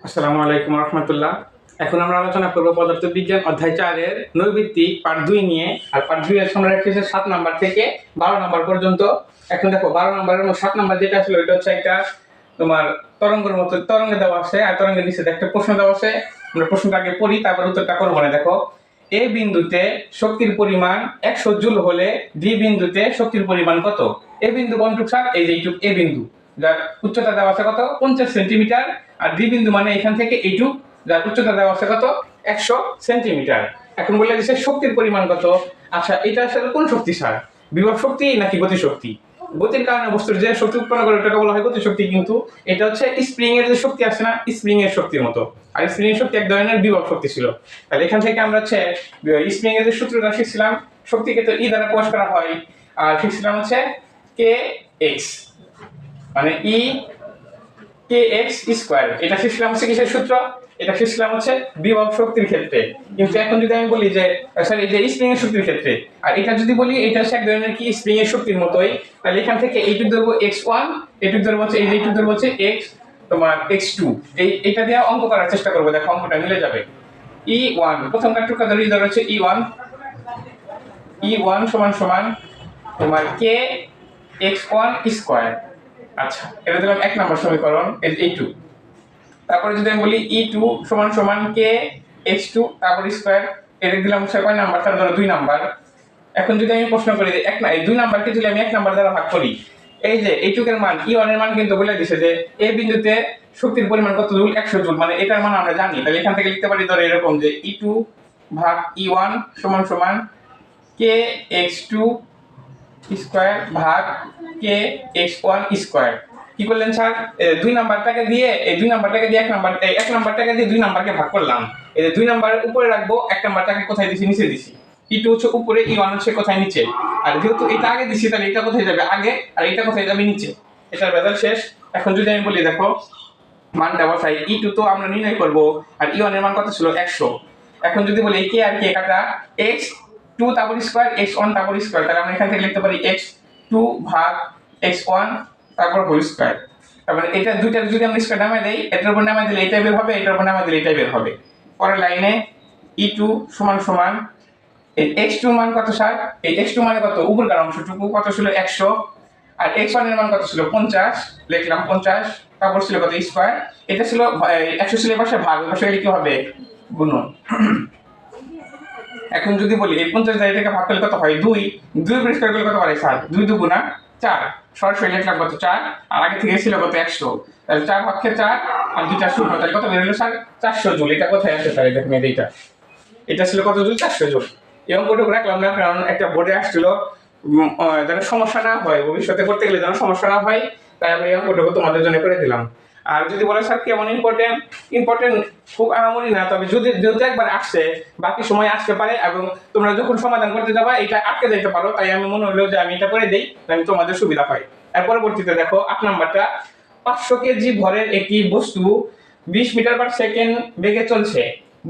আসসালামু আলাইকুম রহমতুল্লাহ। এখন আমরা আলোচনা করব পদার্থবিজ্ঞান অধ্যায় 4 এর নৈর্ব্যক্তিক পার্ট 2 নিয়ে। আর পার্ট 2 এর আমরা রেখেছি 7 নাম্বার থেকে 12 নাম্বার পর্যন্ত। এখন দেখো 12 নাম্বারের মধ্যে 7 নাম্বার যেটা আসলে ওইটা হচ্ছে একটা তোমার তরঙ্গের মতো তরঙ্গে দেওয়া আছে, আর তরঙ্গের নিচে একটা প্রশ্ন দেওয়া আছে। আমরা প্রশ্নটা আগে পড়ি, তারপর উত্তরটা করবো। না দেখো, এ বিন্দুতে শক্তির পরিমাণ 100 জুল হলে ডি বিন্দুতে শক্তির পরিমাণ কত? এ বিন্দু কোনটুক স্যার? এই যে এইটুক এ বিন্দু, যার উচ্চতা দেওয়া আছে কত? 50 সেন্টিমিটার। আর ডি বিন্দু মানে এখান থেকে এইটুক, যার উচ্চতা দেওয়া আছে কত? 100 সেন্টিমিটার। এখন বলে দিচ্ছে শক্তির পরিমাণ কত। আচ্ছা, এটা আসলে কোন শক্তি স্যার? বিভব শক্তি নাকি গতি শক্তি? গতির কারণে বস্তুর যে শক্তি উৎপন্ন করে ওটাকে বলা হয় গতি শক্তি, কিন্তু এটা হচ্ছে স্প্রিং এর যে শক্তি আছে না, স্প্রিং এর শক্তির মতো। আর স্প্রিং এর শক্তি এক ধরনের বিভব শক্তি ছিল। তাহলে এখান থেকে আমরা হচ্ছে স্প্রিং এর যে সূত্রটা শিখছিলাম, শক্তিকে তো ই দ্বারা প্রকাশ করা হয়। আর শিখছিলাম হচ্ছে কে এক্স, মানে ই কে এক্স স্কোয়ার। এটা শিখছিলাম হচ্ছে কিসের সূত্র? এটা শিখছিলাম হচ্ছে বিভব শক্তির ক্ষেত্রে। কিন্তু এখন যদি আমি বলি যে স্যার এই যে স্প্রিং এর শক্তির ক্ষেত্রে, আর এটা যদি বলি এটা হচ্ছে এক ধরনের কি স্প্রিং এর শক্তির মতোই, তাহলে এখান থেকে এইটুক ধরবো x1, এইটুক ধরবো হচ্ছে এই যে এইটুক ধরবো হচ্ছে x তোমার x2। এইটা দিয়ে অঙ্ক করার চেষ্টা করবো, দেখো অঙ্কটা মিলে যাবে। e1 প্রথম কাটটুকা ধরে ধরে হচ্ছে e1 সমান সমান তোমার k x1 স্কয়ার। আচ্ছা, এটা দিলাম এক নম্বর সমীকরণ, এইটু। তারপরে যদি আমি বলি e2 সমান সমান k x2 তারপর স্কয়ার, এটা দিলাম হচ্ছে কয় নাম্বার? তার ধরো 2 নাম্বার। এখন যদি আমি প্রশ্ন করি যে এক না এই 2 নাম্বারকে যদি আমি 1 নাম্বার দ্বারা ভাগ করি, এই যে এইটুকের মান e1 এর মান কিন্তু বলে দিছে যে এই বিন্দুতে শক্তির পরিমাণ কত জুল? 100 জুল, মানে এটার মান আমরা জানি। তাহলে এখান থেকে লিখতে পারি ধরো এরকম যে e2 ভাগ e1 সমান সমান k x2 স্কয়ার ভাগ k x1 স্কয়ার। কি করলেন স্যার? 2 নাম্বারটাকে দিয়ে এই 2 নাম্বারটাকে দিয়ে 1 নাম্বার, এই 1 নাম্বারটাকে দিয়ে 2 নাম্বারকে ভাগ করলাম। এই যে 2 নাম্বারের উপরে রাখবো, 1 নাম্বারটাকে কোথায় দিছি? নিচে দিছি। e2 হচ্ছে উপরে, e1 হচ্ছে কোথায়? নিচে। আর যেহেতু এটা আগে দিছি, তাহলে এটা কোথায় যাবে? আগে, আর এটা কোথায় যাবে? নিচে। এটার রেজাল্ট শেষ। এখন যদি আমি বলি দেখো মানটা বসাই, e2 তো আমরা নির্ণয় করব, আর e1 এর মান কত ছিল? 100। এখন যদি বলি কে আর কে কাটা, x2 তারপর স্কয়ার x1 তারপর স্কয়ার, তাহলে আমরা এখান থেকে লিখতে পারি x2 ভাগ x1 তারপর হোল স্কয়ার। তারপরে এটা দুইটা যদি আমরা স্কয়ার নামাই দেই, এটার উপর নামাই দিলে এটাই বের হবে, এটার উপর নামাই দিলে এটাই বের হবে। পরের লাইনে e2 সমান সমান এই x2 মান কত স্যার? এই x2 মানে কত? উপরকার অংশটুকু কত ছিল? 100। আর x1 এর মান কত ছিল? 50, লিখলাম 50। তারপর ছিল কত? স্কয়ার। এটা ছিল 100 ছিল পাশে ভাগ, ওই পাশে কি হবে? গুণন। এখন যদি বলি এই 50 দ্বারা এটাকে ভাগ করলে কত হয়? 2। 2 পরিষ্কার করলে কত হয় স্যার? 2 দুগুণা 4। সরাসরি লিখলাম কত? 4। আর আগে থেকে ছিল কত? 100। তাহলে 4 ভাগকে 4 আর 2টা শূন্য, তাহলে কত বের হলো স্যার? 400 জুল। এটা কোথায় আছে স্যার? দেখুন এটা ছিল কত জুল? 400 জুল। এই অঙ্কটুকু রাখলাম না, কারণ একটা বোর্ডে আসছিল যেন সমস্যা না হয়, ভবিষ্যতে করতে গেলে যেন সমস্যা না হয়, তাই আমি এই অঙ্কটুকু তোমাদের জন্য করে দিলাম। আর যদি বলে স্যার কেমন ইম্পর্টেন্ট খুব আহামরি না, তবে যদি যেহেতু একবার আসছে বাকি সময় আসতে পারে, এবং তোমরা যখন সমাধান করতে যাবা এটা আটকে যেতে পারো, তাই আমি মনে হলো যে আমি এটা করে দেই, তাহলে তোমাদের সুবিধা হয়। এর পরবর্তীতে দেখো 8 নাম্বারটা, 500 কেজি ভরের একটি বস্তু 20 মিটার পার সেকেন্ড বেগে চলছে।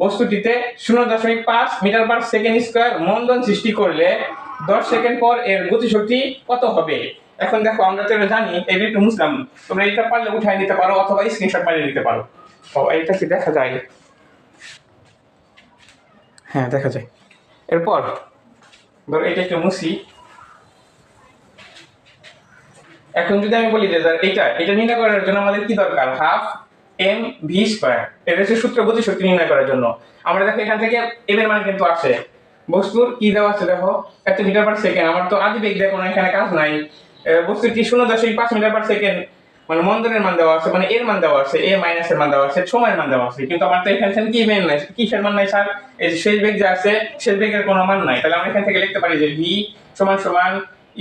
বস্তুটিতে 0.5 মিটার পার সেকেন্ড স্কয়ার মন্দন সৃষ্টি করলে 10 সেকেন্ড পর এর গতিশক্তি কত হবে? এখন দেখো আমরা তো এটা জানি, এটা একটু মুছলাম, তোমরা এটা পারলে উঠাই নিতে পারো অথবা স্ক্রিনশট মারিয়ে নিতে পারো। ও এটা কি দেখা যায়? হ্যাঁ দেখা যায়। এরপর ধরো এটা একটু মুছি। এখন যদি আমি বলি যে এটা নির্ণয় করার জন্য আমাদের কি দরকার? Half M V square. এটা হচ্ছে সূত্র গতিশক্তি নির্ণয় করার জন্য। আমরা দেখো এখান থেকে এম এর মান কিন্তু আসে, বস্তুর কি দেওয়া আছে দেখো, এত মিটার পার সেকেন্ড। আমার তো আদি বেগ দেখো না, এখানে কাজ নাই। বস্তুটি 0.5 মিটার পার সেকেন্ড মানে মন্দনের মান দেওয়া আছে, মানে এর মান দেওয়া আছে, এ মাইনাস এর মান দেওয়া আছে, সময়ের মান দেওয়া আছে, কিন্তু আমার তো এখানে কি মান নাই, কিসের মান নাই স্যার? এই যে শেষ বেগ যে আছে, শেষ বেগের কোনো মান নাই। তাহলে আমরা এখান থেকে লিখতে পারি যে ভি সমান সমান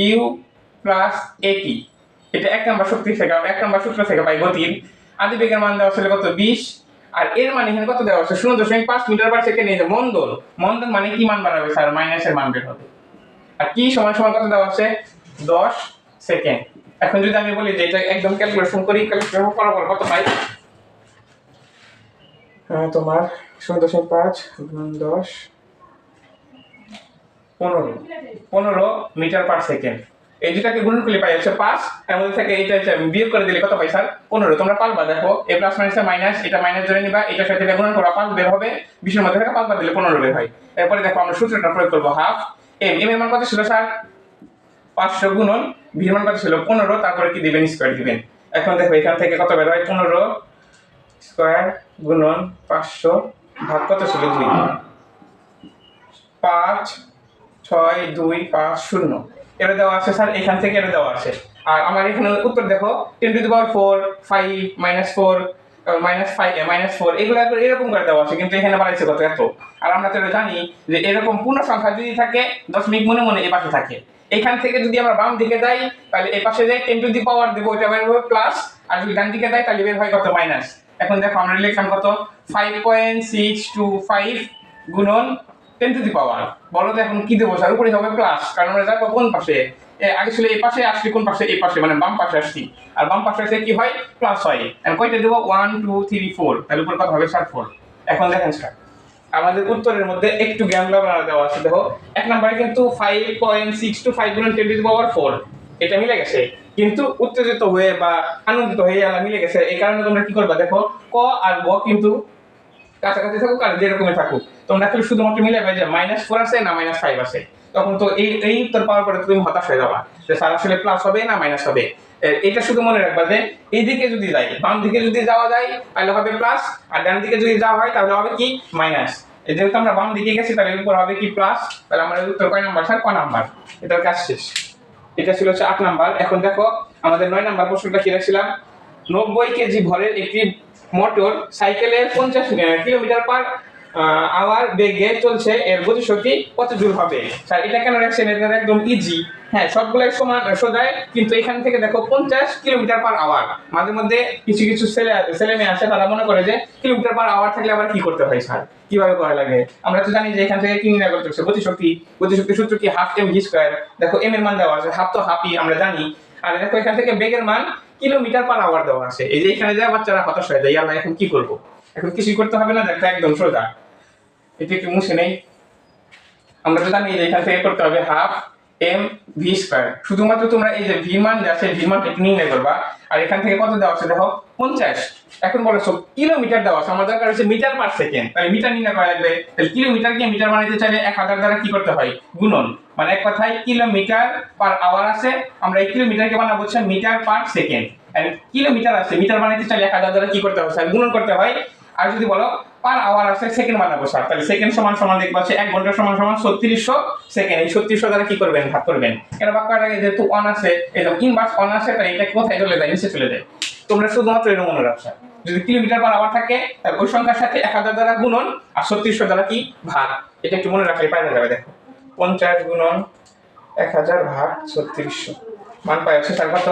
ইউ প্লাস এটি। এটা 1 নাম্বার শক্তি থেকে, 1 নাম্বার সূত্র থেকে পাই গতির। আদি বেগের মান দেওয়া ছিল কত? 20। আর এর মানে এখানে কত দেওয়া আছে? 0.5 মিটার পার সেকেন্ড। এই যে মন্দন, মন্দন মানে কি মান বাড়াবে স্যার? মাইনাসের মান বের হবে। আর কি সমান সমান কত দেওয়া আছে? 10 সেকেন্ড। এখন যদি আমি বলি যে এটা একদম ক্যালকুলেশন করি, ক্যালকুলেশন করার পর কত পাই? তোমার 0.5 গুণ 10 15 মিটার পার সেকেন্ড। এই দুটাকে গুণ করলে পাই হচ্ছে 5, এর মধ্যে থেকে এটা বিয়োগ করে দিলে কত পাই স্যার 15। তোমরা পারবা, দেখো এ প্লাস মাইনাস মাইনাস, এটা মাইনাস ধরে নিবা, এটার সাথে এটা গুণ করা 5 বের হবে, 20 এর মধ্যে থেকে 5 বাদ দিলে 15 বের হয়। এরপরে দেখো আমরা সূত্রটা প্রয়োগ করব, হাফ এম, এম এর মান কত ছিল স্যার 500 গুণন ভি এর মান কত ছিল 15, তারপরে কি দিবেন স্কয়ার দিবেন। এখন দেখো এখান থেকে কত বের হয় 15 স্কয়ার গুণন 500 ভাগ কত ছিল 2, 5 6 2 5 0 এটা দেওয়া আছে স্যার, এখান থেকে এটা দেওয়া আছে। আর আমার এখানে উত্তর দেখো 10 টু দি পাওয়ার 4 5 -4 -4 এগুলো এরকম করে দেওয়া আছে, কিন্তু এখানে বাড়াইছে কত এত। আর আমরা তো জানি যে এরকম পূর্ণ সংখ্যা যদি থাকে দশমিক মনে মনে এই পাশে থাকে। এখান থেকে যদি আমরা বাম দিকে যাই তাহলে এই পাশে যাই 10 টু দি পাওয়ার দেবো, এটা বের হবে প্লাস, আর যদি ডান দিকে যাই তাহলে বের হয় কত মাইনাস। এখন দেখো আমরা লিখলাম কত 5.625 গুণন 10 টু দি পাওয়ার, বলো তো এখন কি দেবো স্যার, উপরে হবে প্লাস, কারণ আমরা যাবো কোন পাশে, আগে ছিল এই পাশে, আসছি কোন পাশে এই পাশে, মানে বাম পাশে আসছি, আর বাম পাশে এসে কি হয় প্লাস হয়। এখন কয়টা দেবো 1 2 3 4, তাহলে উপরে কত হবে স্যার 4। এখন দেখেন স্যার আমাদের উত্তরের মধ্যে একটু জ্ঞান দেওয়া আছে, দেখো এক নম্বরে কিন্তু 5.625 গুণন 10 টু দি পাওয়ার 4 এটা মিলে গেছে, কিন্তু উত্তেজিত হয়ে বা আনন্দিত হয়ে মিলে গেছে। এই কারণে তোমরা কি করবা, দেখো ক আর গ কিন্তু কাছাকাছি থাকুক আর যেরকমই থাকুক, তোমরা খালি শুধুমাত্র মিলাবে যে -4 আছে না -5 আছে, তখন তো এই উত্তর পাওয়ার পরে তুমি হতাশ হয়ে যাবা যে স্যার আসলে প্লাস হবে না মাইনাস হবে। এটা শুধু মনে রাখবা যে এই দিকে যদি যাই, বাম দিকে যদি যাওয়া যায় তাহলে হবে প্লাস, আর ডান দিকে যদি যাওয়া হয় তাহলে হবে কি মাইনাস। যেহেতু আমরা বাম দিকে গেছি তাহলে উপর হবে কি প্লাস, তাহলে আমাদের উত্তর কয় নাম্বার স্যার, ক নাম্বার। এটার কাজ শেষ। এটা ছিল হচ্ছে 8 নাম্বার। এখন দেখো আমাদের 9 নাম্বার প্রশ্নটা কি রাখছিলাম, 90 কেজি ভরের একটি মোটর সাইকেলের 50 কিলোমিটার পার আওয়ার বেগে চলছে, এর গতিশক্তি কত জুল হবে। স্যার এটা কেন রাখছেন, এটা একদম ইজি, হ্যাঁ সবগুলাই সমান সোজায়, কিন্তু এখান থেকে দেখো 50 কিলোমিটার পার আওয়ার, মাঝে মধ্যে কিছু কিছু ছেলে মেয়ে আছে তারা মনে করে যে কিলোমিটার পার আওয়ার থাকলে আবার কি করতে হয় স্যার, কিভাবে করা লাগে। আমরা তো জানি যে এখান থেকে কি নির্ণয় করতে হচ্ছে গতিশক্তি, গতিশক্তির সূত্র কি হাফ এম ভি স্কয়ার। দেখো এম এর মান দেওয়া আছে, হাফ তো হাফই আমরা জানি, আর দেখো এখান থেকে বেগের মান কিলোমিটার পার আওয়ার দেওয়া আছে। এই যে এখানে যায় বাচ্চারা হতাশ হয়ে যায়, আল্লাহ এখন কি করব, এখন কিছুই করতে হবে না, দেখো একদম সোজা। এটা একটু মুছে নেই, আমরা তো জানি যে এখান থেকে করতে হবে হাফ এম ভি স্কয়ার, শুধুমাত্র তোমরা এই যে ভি মান আছে ভি মানটা একটু নির্ণয় করবা। আর এখান থেকে কত দেওয়া আছে দেখো 50, এখন বলেছো কিলোমিটার দেওয়া আছে, আমার দরকার হচ্ছে মিটার পার সেকেন্ড, তাহলে মিটার নির্ণয় করা লাগবে। তাহলে কিলোমিটারকে মিটার বানাইতে চাইলে 1000 দ্বারা কি করতে হয় গুণন, মানে এক কথায় কিলোমিটার পার আওয়ার আছে, আমরা এই কিলোমিটারকে বানাবো হচ্ছে মিটার পার সেকেন্ড। আর কিলোমিটার আছে, মিটার বানাইতে চাইলে 1000 দ্বারা কি করতে হয় স্যার গুণন করতে হয়। আর যদি বলো পার আওয়ার আছে সেকেন্ড বানাবো স্যার, তাহলে সেকেন্ড সমান সমান দেখবা আছে 1 ঘন্টা সমান সমান 3600 সেকেন্ড। এই 3600 দ্বারা কি করবেন ভাগ করবেন, এর ভাগ করার আগে যেহেতু অন আছে এরকম ইনভার্স অন আছে, তাহলে এটা কোথায় চলে যায় নিচে চলে যায়। তোমরা শুধুমাত্র এর মনে রাখছো, যদি কিলোমিটার পার আওয়ার থাকে তাহলে ওই সংখ্যার সাথে 1000 দ্বারা গুণন আর 3600 দ্বারা কি ভাগ, এটা একটু মনে রাখলে পাওয়া যাবে। দেখো 50 গুণন 1000 ভাগ 3600 মান পাই হচ্ছে স্যার কত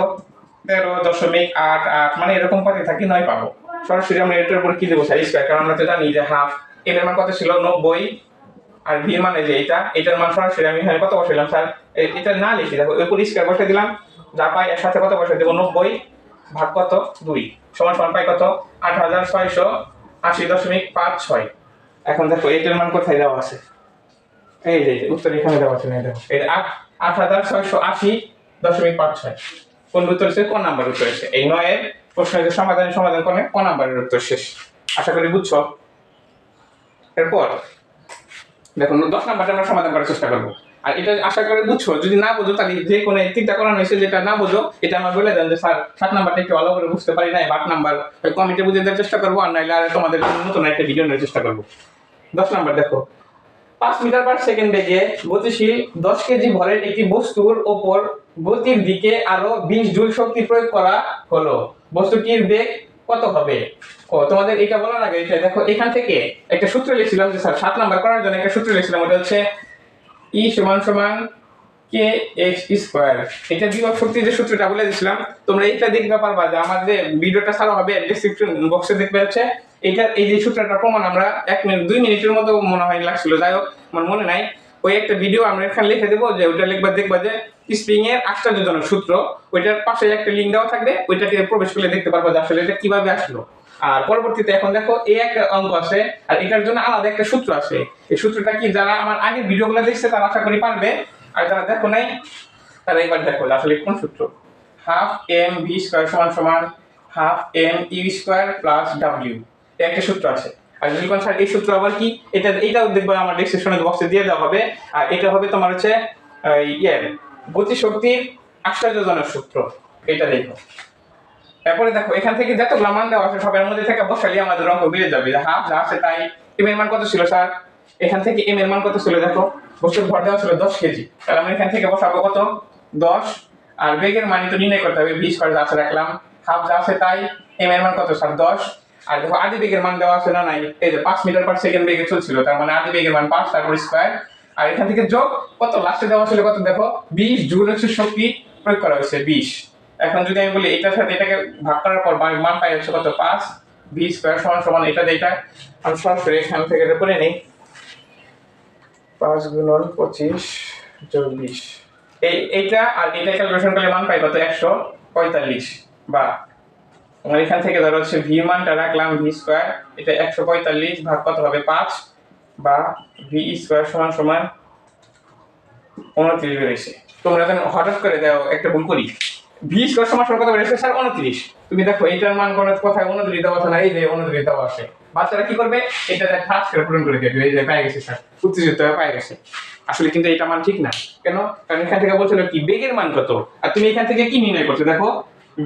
13.88, মানে এরকম পাতে থাকি 9 পাবো। সরাসরি আমরা এটার উপর কি দেবো স্যার স্কয়ার, কারণ আমরা তো জানি যে হাফ এর মান কত ছিল 90, আর ভি মানে যে এটার মান সরাসরি আমি এখানে কত বসাইলাম স্যার, এটা না লিখি দেখো এর উপর স্কয়ার বসাই দিলাম, যা পাই এর সাথে কত বসাই দেব 90 ভাগ কত 2 সমান সমান পাই কত 8680.56। এখন দেখো এটার মান কোথায় দেওয়া আছে, এই যে উত্তর এখানে দেওয়া আছে, দেখো এটা 8680.56। কোন উত্তর এসে, কোন নাম্বার উত্তর এসে, এই 9 এর প্রশ্নের সমাধান করে কোন নাম্বারের উত্তর শেষ। আশা করি বুঝছো। এরপর দেখুন 10 নাম্বারটা আমরা সমাধান করার চেষ্টা করব। আর এটা আশা করি বুঝছো, যদি না বুঝো তাহলে যে কোনো তিনটা করানো হয়েছে যেটা না বুঝো এটা আমার বলে দেন যে স্যার 7 নাম্বারটা একটু ভালো করে বুঝতে পারি না, 8 নাম্বার কমেন্টে বুঝে দেওয়ার চেষ্টা করবো, আর নাইলে আর তোমাদের নতুন একটা ভিডিও নেওয়ার চেষ্টা করব। 10 নাম্বার দেখো 5 মিটার পার সেকেন্ড বেগে গতিশীল 10 কেজি ভরের একটি বস্তুর ওপর গতির দিকে আরো 20 জুল শক্তি প্রয়োগ করা হলো, বস্তুটির বেগ কত হবে। তোমাদের এটা বলার আগে এটা দেখো এখান থেকে একটা সূত্র লিখছিলাম যে স্যার 7 নাম্বার করার জন্য একটা সূত্র লিখছিলাম, ওটা হচ্ছে E = kx স্কয়ার। এটা বিভব শক্তির যে সূত্রটা বলে দিয়েছিলাম, তোমরা এইটা দেখতে পারবা যে আমার যে ভিডিওটা ছাড়া হবে ডেসক্রিপশন বক্সে দেখতে পাচ্ছে। এইটা এই যে সূত্রটা প্রমাণ আমরা 1 মিনিট 2 মিনিটের মতো মনে হয় লাগছিল, যাই হোক আমার মনে নাই, ওই একটা ভিডিও আমরা এখানে লিখে দেবো, যে ওইটা লিখবা দেখবা যে স্প্রিং এর আশ্চর্যজনক সূত্র, ওইটার পাশে একটা লিংক দেওয়া থাকবে, ওইটাতে প্রবেশ করলে দেখতে পারবা যে আসলে এটা কিভাবে আসলো। আর পরবর্তীতে এখন দেখো এই একটা অঙ্ক আছে, আর এটার জন্য আলাদা একটা সূত্র আছে। এই সূত্রটা কি, যারা আমার আগের ভিডিওগুলো দেখছে তারা আশা করি পারবে, আর যারা দেখো নাই তাহলে এবার দেখো আসলে কোন সূত্র, হাফ এম ভি স্কয়ার সমান সমান half M U square plus W, একটা সূত্র আছে। আর লিখবেন স্যার এই সূত্র আবার কি, এটাও দেখবে আমার ডেসক্রিপশনের বক্সে দিয়ে দেওয়া হবে। আর এটা হবে তোমার হচ্ছে গতিশক্তির আশ্চর্যজনক সূত্র, এটা দেখো। তারপরে দেখো এখান থেকে যতগুলো মান দেওয়া আছে সবার মধ্যে থেকে বসালে আমাদের অঙ্ক বেড়ে যাবে। হাফ যা আছে তাই। এম এর মান কত ছিল স্যার, এখান থেকে এম এর মান কত ছিল দেখো, বস্তুর ভর দেওয়া ছিল 10 কেজি, তাহলে আমরা এখান থেকে বসাবো কত 10। আর বেগের মান তো নির্ণয় করতে হবে, 20 করে আছে রাখলাম, হাফ যা আছে তাই। এম এর মান কত স্যার 10। আর দেখো আদি বেগের মান দেওয়া আছে না নাই, এই যে 5 মিটার পার সেকেন্ড বেগে চলছিল, তার মানে আদি বেগের মান 5 তারপর স্কয়ার। আর এখান থেকে যোগ কত লাস্টে দেওয়া ছিল কত দেখো 20 জুল হচ্ছে শক্তি প্রয়োগ করা হয়েছে 20। এখন যদি আমি বলি এটার সাথে এটাকে ভাগ করার পর মান পাই হচ্ছে কত 5, ভি স্কয়ার সমান সমান এটা দিয়ে এটা আমি সরাসরি এখান থেকে এটা করে নেই, 5 গুণন 25 যোগ 20, এইটা আর এটা ক্যালকুলেশন করলে মান পাই কত 145। বা আমরা এখান থেকে ধরো হচ্ছে ভি মানটা রাখলাম ভি স্কয়ার, এটা 145 ভাগ কত হবে 5, বা ভি স্কয়ার সমান সমান 29 বেরিয়েছে। তোমরা যেন হঠাৎ করে দাও একটা ভুল করি, ভি স্কয়ার সমান সমান কত বেরিয়েছে স্যার 29। তুমি দেখো এটার মান কোন কোথায় 29 দেওয়া আছে না, এই যে 29 দেওয়া আছে। বাচ্চারা কি করবে, এটা ঠাস করে পূরণ করে দেবে, এই যে পেয়ে গেছে স্যার, উত্তেজিত হয়ে পেয়ে গেছে। আসলে কিন্তু এটা মান ঠিক না, কেন, কারণ এখান থেকে বলছিল কি বেগের মান কত, আর তুমি এখান থেকে কি নির্ণয় করছো দেখো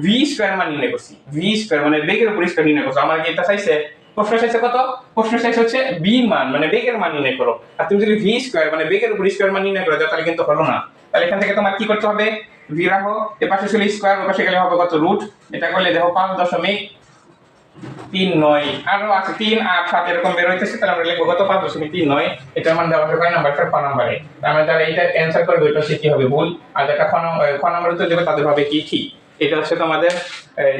ভি স্কয়ার মান নির্ণয় করছি, ভি স্কয়ার মানে বেগের উপর স্কয়ার নির্ণয় করছো। আমার কি এটা চাইছে, প্রশ্ন চাইছে কত, প্রশ্ন চাইছে হচ্ছে বি মান মানে বেগের মান নির্ণয় করো, আর তুমি যদি ভি স্কয়ার মানে বেগের উপর স্কয়ার মান নির্ণয় করো তাহলে কিন্তু হলো না। তাহলে এখান থেকে তোমার কি করতে হবে, ভি রাখো, এর পাশে ছিল স্কয়ার, ওর পাশে গেলে হবে কত রুট, এটা করলে দেখো 5.39, আরো আছে 3 8 7 এরকম বের হইতেছে, তাহলে আমরা লিখবো কত 5.39। এটার মান দেওয়া হবে কয় নাম্বার স্যার 5 নম্বরে। আমরা যারা এটা অ্যানসার করবে ওইটা সে কি হবে ভুল, আর যেটা খ নম্বরে উত্তর দেবে তাদের হবে কি ঠিক। এটা হচ্ছে তোমাদের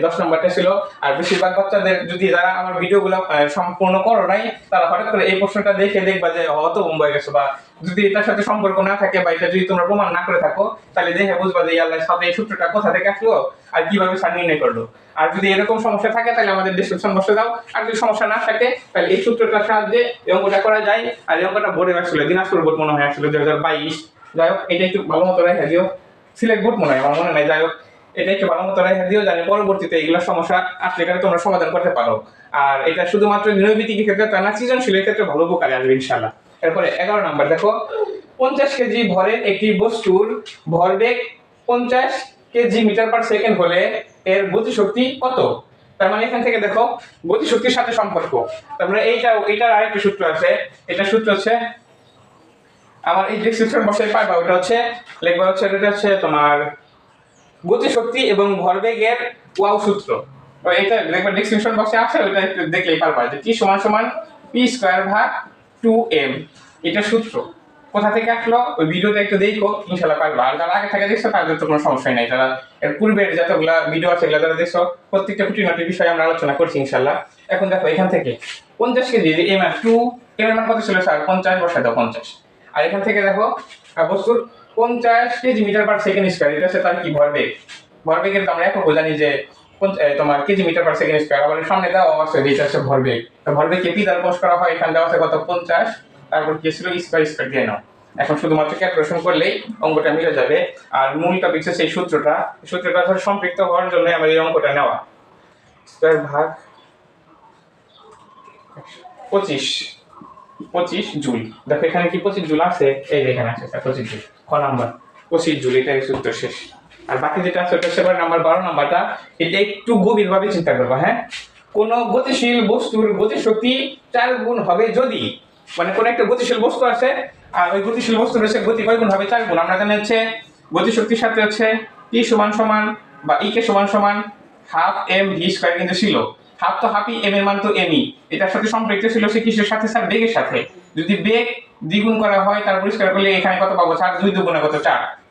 10 নম্বরটা ছিল। আর বেশিরভাগ বাচ্চাদের যদি যারা আমার ভিডিওগুলো সম্পূর্ণ করো নাই, তারা হঠাৎ করে এই প্রশ্নটা দেখে দেখবা যে হয়তো মুম্বাই গেছে, বা যদি এটার সাথে সম্পর্ক না থাকে বা এটা যদি তোমরা প্রমাণ না করে থাকো, তাহলে দেখে বুঝবা যে আল্লাহর সাথে এই সূত্রটা কোথা থেকে আসলো আর কিভাবে স্যার নির্ণয় করলো। আর যদি এরকম সমস্যা থাকে তাহলে আমাদের ডেসক্রিপশন বক্সে দাও, আর যদি সমস্যা না থাকে তাহলে এই সূত্রটার সাহায্যে এই অঙ্কটা করা যায়। আর এই অঙ্কটা বোর্ডে আসলে দিনাজপুর বোর্ড মনে হয় আসলে 2022। যাই হোক এটা একটু ভালো মতো রেখে দিও, সিলেক্ট বোর্ড মনে হয় আমার মনে নাই, যাই হোক এটা একটু ভালো মতো রেখে দিও, জানি পরবর্তীতে এগুলো সমস্যা আসলে এখানে তোমরা সমাধান করতে পারো। আর এটা শুধুমাত্র নির্ণয়ভিত্তিক ক্ষেত্রে তা না, সৃজনশীলের ক্ষেত্রে ভালো উপকারে আসবে ইনশাআল্লাহ। এরপরে 11 নাম্বার দেখো, 50 কেজি ভরের একটি বস্তুর ভরবেগ 50 কেজি মিটার পার সেকেন্ড হলে এর গতিশক্তি কত। তার মানে এখান থেকে দেখো গতিশক্তির সাথে সম্পর্ক, তার মানে এইটার আরেকটা সূত্র আছে, এটা সূত্র হচ্ছে আমার এই ডেসক্রিপশন বক্সে পাইবা, ওটা হচ্ছে লিখবা হচ্ছে এটা হচ্ছে তোমার গতিশক্তি এবং ভরবেগের ওয়াও সূত্র। তো এটা দেখবা ডেসক্রিপশন বক্সে আছে, ওটা একটু দেখলেই পারবা যে টি সমান সমান পি স্কয়ার ভাগ 2m, এটা সূত্র কোথা থেকে আসলো ওই ভিডিওটা একটু দেখো ইনশাআল্লাহ পারবা। আর যারা আগে থেকে দেখছো তাদের তো কোনো সমস্যা নাই, যারা এর পূর্বের যতগুলা ভিডিও আছে এগুলো যারা দেখছো প্রত্যেকটা খুঁটিনাটি বিষয়ে আমরা আলোচনা করছি ইনশাআল্লাহ। এখন দেখো এখান থেকে 50 কেজি এম আর 2 এম এর মান কত ছিল স্যার 50, বসায় দাও 50। আর এখান থেকে দেখো বস্তুর 50 KG metre per second square, এটা হচ্ছে তার কি ভরবেগ, ভরবেগের তো আমরা এখন জানি যে তোমার KG metre per second square, আবার সামনে দাও আছে এটা হচ্ছে ভরবেগ, তো ভরবেগকে পি দ্বারা প্রকাশ করা হয়, এখানে দেওয়া আছে কত 50, তারপর কি ছিল স্কয়ার দিয়ে নাও। এখন শুধুমাত্র ক্যালকুলেশন করলেই অঙ্কটা মিলে যাবে। আর মূল টপিক হচ্ছে এই সূত্রটা ধরে সম্পৃক্ত হওয়ার জন্য আমার এই অঙ্কটা নেওয়া, স্কয়ার ভাগ 25 জুল। দেখো এখানে কি 25 জুল আছে, এই যে এখানে আছে 25 জুল, ক নাম্বার 25 জুল, এটাই সূত্র শেষ। আর বাকি যেটা আছে ওটা হচ্ছে নাম্বার 12 নাম্বারটা, এটা একটু গভীরভাবে চিন্তা করবা। হ্যাঁ, কোন গতিশীল বস্তুর গতিশক্তি 4 গুণ হবে যদি, মানে কোন একটা গতিশীল বস্তু আছে আর ওই গতিশীল বস্তুর হচ্ছে গতি কয় গুণ হবে 4 গুণ। আমরা জানি হচ্ছে গতিশক্তির সাথে হচ্ছে টি সমান সমান বা ই কে সমান সমান হাফ এম ভি স্কয়ার, কিন্তু ছিল হাফ তো হাফই, এম এর মান তো এমই, এটার সাথে সম্পৃক্ত ছিল সে কিসের সাথে স্যার বেগের সাথে। যদি বেগ দ্বিগুণ করা হয় তার পরিষ্কার করলে এখানে কত পাবো 4, 2 দুগুণে কত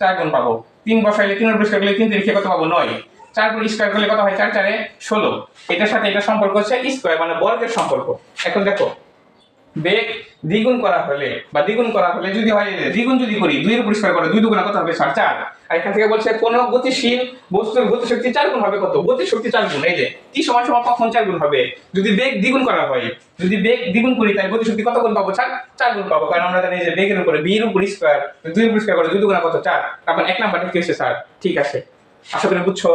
4 গুণ পাবো, 3 বসাইলে 3 এর পরিষ্কার করলে 3 তিরিখে কত পাবো 9, 4 পর স্কয়ার করলে কত হয় 4 4 16। এটার সাথে এটা সম্পর্ক হচ্ছে স্কয়ার মানে বর্গের সম্পর্ক। এখন দেখো বেগ দ্বিগুণ করা হলে বা দ্বিগুণ করা হলে যদি হয় দ্বিগুণ যদি করি 2 এর উপর স্কয়ার করে 2 দুগুণা কত হবে স্যার 4। আর এখান থেকে বলছে কোন গতিশীল বস্তুর গতিশক্তি 4 গুণ হবে কত, গতিশক্তি 4 গুণ। এই যে টি সমান সমান কখন 4 গুণ হবে, যদি বেগ দ্বিগুণ করা হয়, যদি বেগ দ্বিগুণ করি তাহলে গতিশক্তি কত গুণ পাবো স্যার 4 গুণ পাবো, কারণ আমরা জানি যে বেগের উপরে b এর উপর স্কয়ার 2 এর উপর স্কয়ার করে 2 দুগুণা কত 4। তারপর এক নাম্বারটা কি হচ্ছে স্যার, ঠিক আছে আশা করি বুঝছো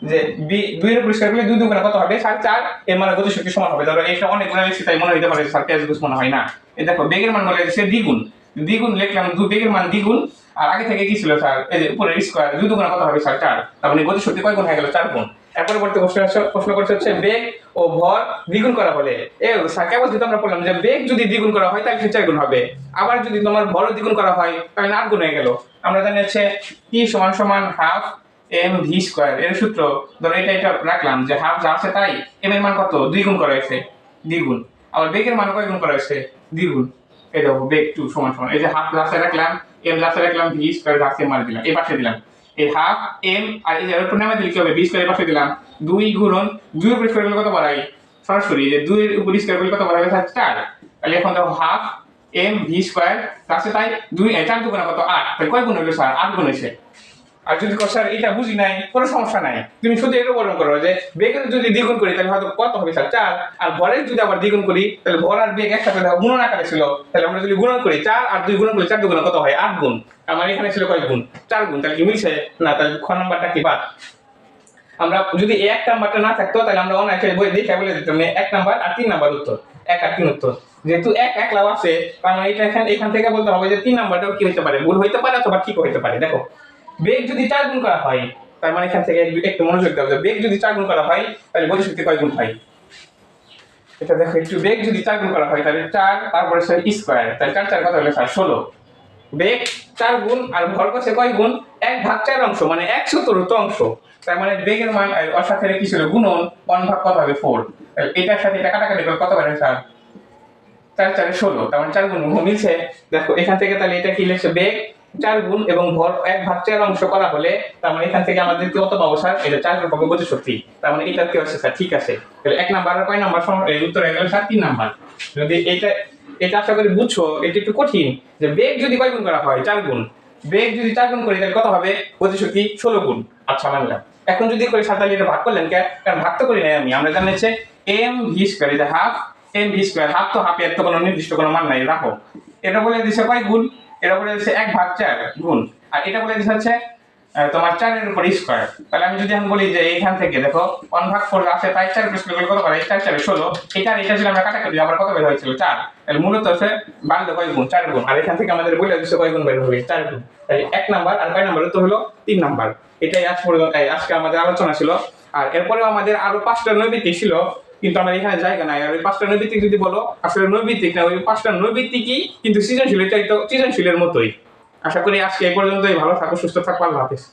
যে b 2 এর উপর স্কয়ার করলে 2 দুগুণা কত হবে স্যার 4, এর মানে গতিশক্তি সমান হবে। ধরো এটা অনেক গুণ লিখছি তাই মনে হইতে পারে স্যার পেজ বুঝ মনে হয় না। এই দেখো বেগের মান বলে দিয়েছে দ্বিগুণ, দ্বিগুণ লিখলাম, বেগের মান দ্বিগুণ আর আগে থেকে কি ছিল স্যার এই যে উপরে স্কয়ার 2 দুগুণা কত হবে স্যার 4, তার মানে গতিশক্তি কয় গুণ হয়ে গেল 4 গুণ। এর পরবর্তী প্রশ্ন করছে হচ্ছে বেগ ও ভর দ্বিগুণ করা হলে, স্যার কেবল যেটা আমরা বললাম যে বেগ যদি দ্বিগুণ করা হয় তাহলে 4 গুণ হবে, আবার যদি তোমার ভর দ্বিগুণ করা হয় তাহলে 8 গুণ হয়ে গেল। আমরা জানি হচ্ছে p সমান সমান হাফ এম ভি স্কয়ার, এর সূত্র ধরো এটা রাখলাম যে হাফ যা আছে তাই, এম এর মান কত 2 গুণ করা হয়েছে দ্বিগুণ, আবার বেগের মান কয় গুণ করা হয়েছে দ্বিগুণ। এই দেখো বেগ 2 সমান সমান এই যে হাফ লাসে রাখলাম এম লাসে রাখলাম ভি স্কয়ার লাসে মার দিলাম এই পাশে দিলাম এই হাফ এম আর এই যে এর উপর নামে দিলে কি হবে ভি স্কয়ার এই পাশে দিলাম 2 গুণন 2 এর উপর স্কয়ার করলে কত বাড়াই সরাসরি যে 2 এর উপর স্কয়ার করলে কত বাড়াবে 4। তাহলে এখন দেখো হাফ এম ভি স্কয়ার লাসে তাই 2 4 দুগুণা কত 8, তাহলে কয় গুণ হলো স্যার 8 গুণ হয়েছে। আর যদি স্যার এটা বুঝি নাই কোনো সমস্যা নাই, তুমি শুধু এটা বর্ণনা করো যে বেগের যদি দ্বিগুণ করি তাহলে হয়তো কত হবে স্যার 4, আর ভরের যদি আবার দ্বিগুণ করি তাহলে ভর আর বেগ একসাথে গুণন আকারে ছিল, তাহলে আমরা যদি গুণন করি 4 আর 2 গুণন করি 4 দুগুণা কত হয় 8 গুণ, আমার এখানে ছিল কয় গুণ 4 গুণ, তাহলে কি মিলছে না, তাহলে খ নাম্বারটা কি বাদ। আমরা যদি এই এক নাম্বারটা না থাকতো তাহলে আমরা অনেক বই দেখে বলে দিতাম 1 নাম্বার আর 3 নাম্বার উত্তর, 1 আর 3 উত্তর, যেহেতু এক একলাও আছে তার মানে এটা এখান থেকে বলতে হবে যে 3 নাম্বারটাও কি হতে পারে, ভুল হইতে পারে অথবা ঠিক হইতে পারে। দেখো বেগ যদি 4 গুণ করা হয় তার মানে এখান থেকে একটু মনোযোগ দাও যে বেগ যদি 4 গুণ করা হয় তাহলে গতিশক্তি কয় গুণ হয়, এটা দেখো একটু, বেগ যদি 4 গুণ করা হয় তাহলে 4 তারপরে স্কয়ার, তাহলে 4 4 কত হলো স্যার 16, বেগ 4 গুণ আর ভর কত কয় গুণ 1/4 অংশ মানে 1/4 অংশ, তার মানে বেগের মান আর সাথে কি ছিল গুণন 1/4 কত হবে 4, তাহলে এটার সাথে এটা কাটাকাটি করে কত পারে স্যার 4 4 16, তার মানে 4 গুণ মিলছে। দেখো এখান থেকে তাহলে এটা কি লিখছে বেগ 4 গুণ এবং ভর 1/4 অংশ করা হলে তার মানে এখান থেকে আমাদের কি কত পাবো স্যার, এটা 4 গুণ পাবো গতিশক্তি, তার মানে এটা কি হচ্ছে স্যার ঠিক আছে। তাহলে 1 নাম্বার আর কয় নাম্বার উত্তর হয়ে গেল স্যার 3 নাম্বার। যদি এটা আশা করি বুঝছো, এটা একটু কঠিন যে বেগ যদি কয় গুণ করা হয় 4 গুণ, বেগ যদি 4 গুণ করি তাহলে কত হবে গতিশক্তি 16 গুণ। আচ্ছা মানলাম, এখন যদি করে সাত এটা ভাগ করলেন কারণ ভাগ তো করি নাই আমরা জানি হচ্ছে এম ভি স্কয়ার, এটা half M V square, half তো হাফ এর তো কোনো নির্দিষ্ট কোনো মান নাই রাখো, এটা বলে দিছে কয় গুণ, এটা বলে দিছে 1/4 গুণ, আর এটা বলে দিছে হচ্ছে তোমার 4 এর উপর স্কয়ার। তাহলে আমি যদি এখন বলি যে এইখান থেকে দেখো 1/4 আছে তাই 4 এর স্কয়ার কত পারে 4 4 16, এটা যদি আমরা কাটাকাটি আবার কত বের হয়েছিল 4, তাহলে মূলত হচ্ছে বাড়লো কয় গুণ 4 গুণ, আর এখান থেকে আমাদের বলে দিছে কয় গুণ বের হবে 4 গুণ। তাই 1 নাম্বার আর কয় নাম্বার উত্তর হলো 3 নাম্বার। এটাই আজকে আমাদের আলোচনা ছিল। আর এরপরেও আমাদের আরো 5টা নৈবিত্তিক ছিল কিন্তু আমার এখানে জায়গা নাই, আর ওই 5টা নৈবিত্তিক যদি বলো আসলে নৈবিত্তিক না, ওই 5টা নৈবিত্তিকই কিন্তু সৃজনশীল, এটাই তো সৃজনশীলের মতোই। আশা করি আজকে এই পর্যন্তই, ভালো থাকো সুস্থ থাকো, আল্লাহ হাফেজ।